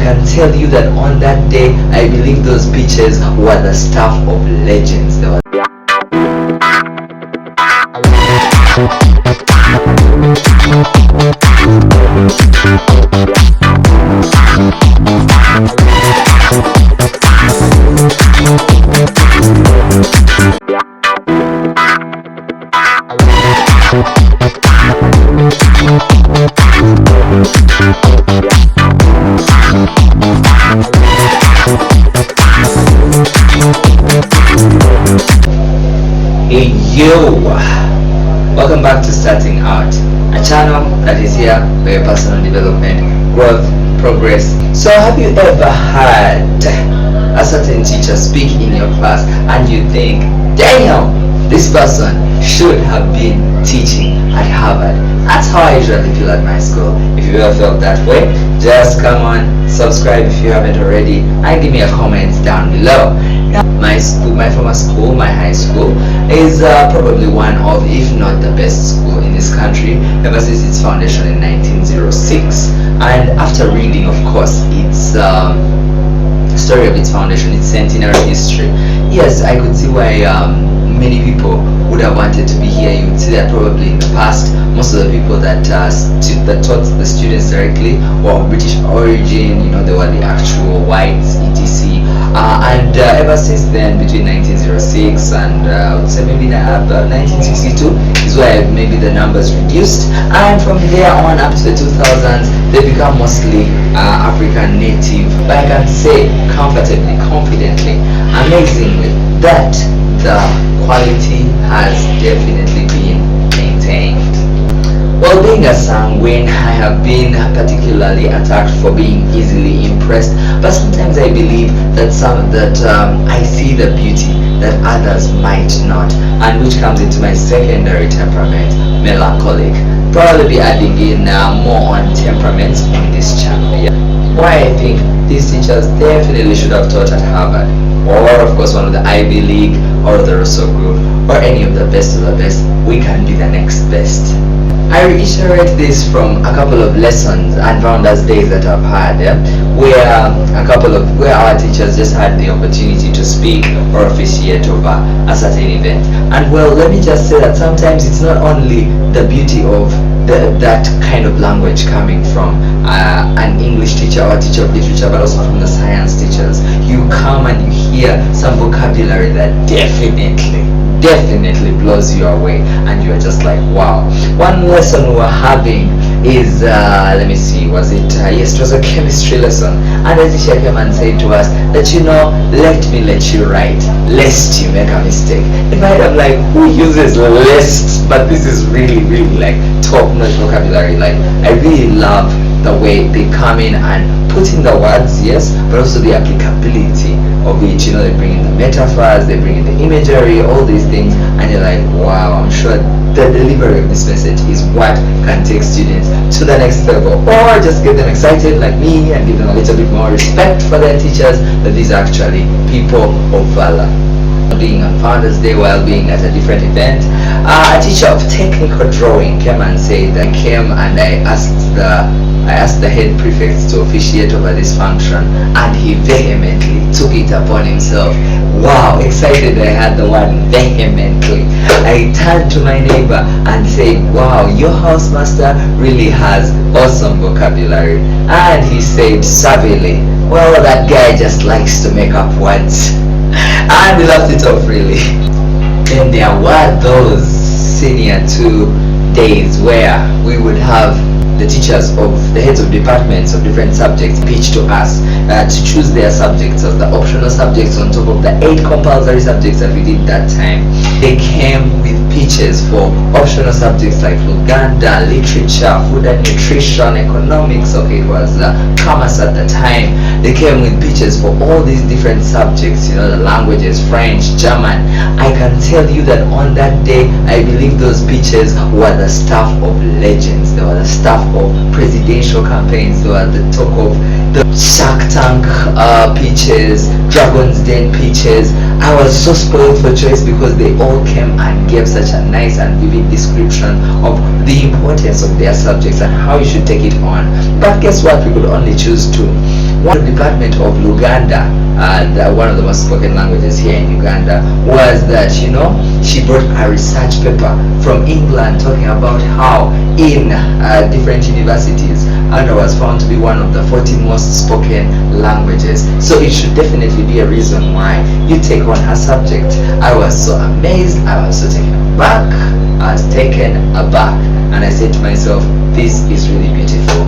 can tell you that on that day, I believe those pitches were the stuff of legends. They were Hey yo, welcome back to Starting Out, a channel that is here for your personal development, growth, progress. So have you ever had a certain teacher speak in your class and you think, damn, this person should have been teaching at Harvard? That's how I usually feel at my school. If you ever felt that way, just come on, subscribe if you haven't already, and give me a comment down below. My school, my former school, my high school is probably one of, if not the best school in this country ever since its foundation in 1906. And after reading, of course, its story of its foundation, its centenary history, yes, I could see why many people would have wanted to be here. You would see that probably in the past, most of the people that taught the students directly were of British origin. You know, they were the actual whites, etc. And ever since then, between 1906 and I would say maybe about 1962 is where maybe the numbers reduced, and from there on up to the 2000s they become mostly African native. But I can say comfortably, confidently, amazingly, that the quality has definitely been maintained. Well, being a sanguine, I have been particularly attacked for being easily impressed, but sometimes I believe that I see the beauty that others might not, and which comes into my secondary temperament, melancholic. Probably be adding in more on temperaments on this channel. Yeah. Why I think these teachers definitely should have taught at Harvard, or of course one of the Ivy League, or the Russel Group, or any of the best of the best. We can be the next best. I reiterate this from a couple of lessons and Founders Days that I've had, where our teachers just had the opportunity to speak or officiate over a certain event. And well, let me just say that sometimes it's not only the beauty of that kind of language coming from an English teacher or a teacher of literature, but also from the science teachers. You come and you hear some vocabulary that definitely blows you away, and you're just like, wow. One lesson we were having is let me see, was it yes, it was a chemistry lesson, and the teacher came and said to us that, you know, let me let you write lest you make a mistake. In fact, I'm like, who uses lest? But this is really like top-notch vocabulary. Like, I really love the way they come in and put in the words, yes, but also the applicability of it. You know, they bring in the metaphors, they bring in the imagery, all these things, and you're like, wow, I'm sure the delivery of this message is what can take students to the next level, or just get them excited like me and give them a little bit more respect for their teachers, that these are actually people of valor. Being on Founders Day while being at a different event, a teacher of technical drawing came and said that I asked the head prefect to officiate over this function, and he vehemently took it upon himself. Wow, excited I had the word vehemently. I turned to my neighbor and said, wow, your housemaster really has awesome vocabulary. And he said savvily, well, that guy just likes to make up words. And we laughed it off really. Then there were those senior 2 days where we would have the teachers of the heads of departments of different subjects pitch to us to choose their subjects as the optional subjects on top of the 8 compulsory subjects that we did that time. They came with pitches for optional subjects like Ugandan, literature, food and nutrition, economics. Okay, it was commerce at the time. They came with pitches for all these different subjects, you know, the languages, French, German. I can tell you that on that day, I believe those pitches were the stuff of legends. They were the stuff of presidential campaigns. They were the talk of the Shark Tank pitches, Dragon's Den pitches. I was so spoiled for choice because they all came and gave such a nice and vivid description of the importance of their subjects and how you should take it on. But guess what? We could only choose 2. One department of Uganda, one of the most spoken languages here in Uganda, was that, you know, she brought a research paper from England talking about how in different universities Uganda was found to be one of the 40 most spoken languages. So it should definitely be a reason why you take on her subject. I was so amazed, I was so taken aback, I was taken aback, and I said to myself, this is really beautiful.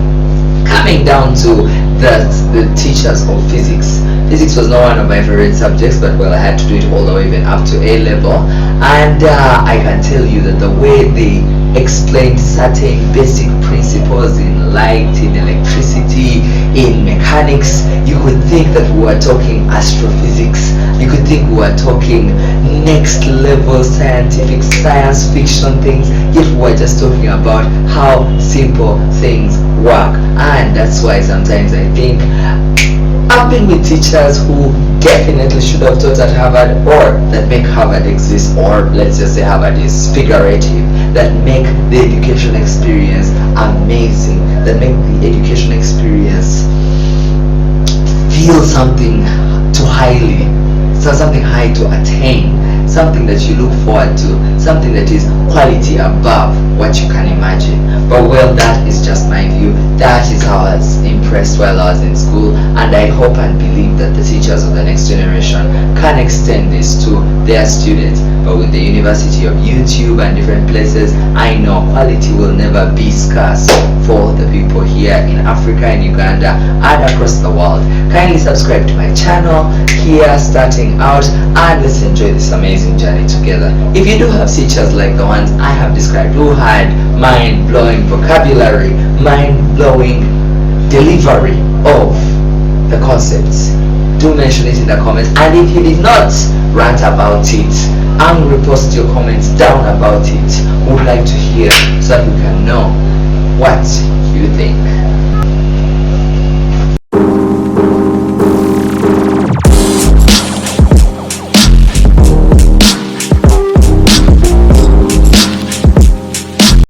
Coming down to the teachers of physics. Physics was not one of my favorite subjects, but well, I had to do it all the way even up to A level. And I can tell you that the way they explained certain basic principles in light, in electricity, in mechanics, you could think that we were talking astrophysics. You could think we were talking next level scientific science fiction things, yet we were just talking about how simple things work. And that's why sometimes I think I've been with teachers who definitely should have taught at Harvard, or that make Harvard exist, or let's just say Harvard is figurative, that make the education experience amazing, that make the education experience feel something too highly, so something high to attain, something that you look forward to, something that is quality above what you can imagine. But well, that is just my view. That is how I was impressed while I was in school, and I hope and believe that the teachers of the next generation can extend this to their students. But with the University of YouTube and different places, I know quality will never be scarce for the people here in Africa, in Uganda, and across the world. Kindly subscribe to my channel here, starting out, and let's enjoy this amazing journey together. If you do have teachers like the ones I have described, who had mind-blowing vocabulary, mind-blowing delivery of the concepts, do mention it in the comments. And if you did not rant about it and repost your comments down about it, would like to hear, so that we can know what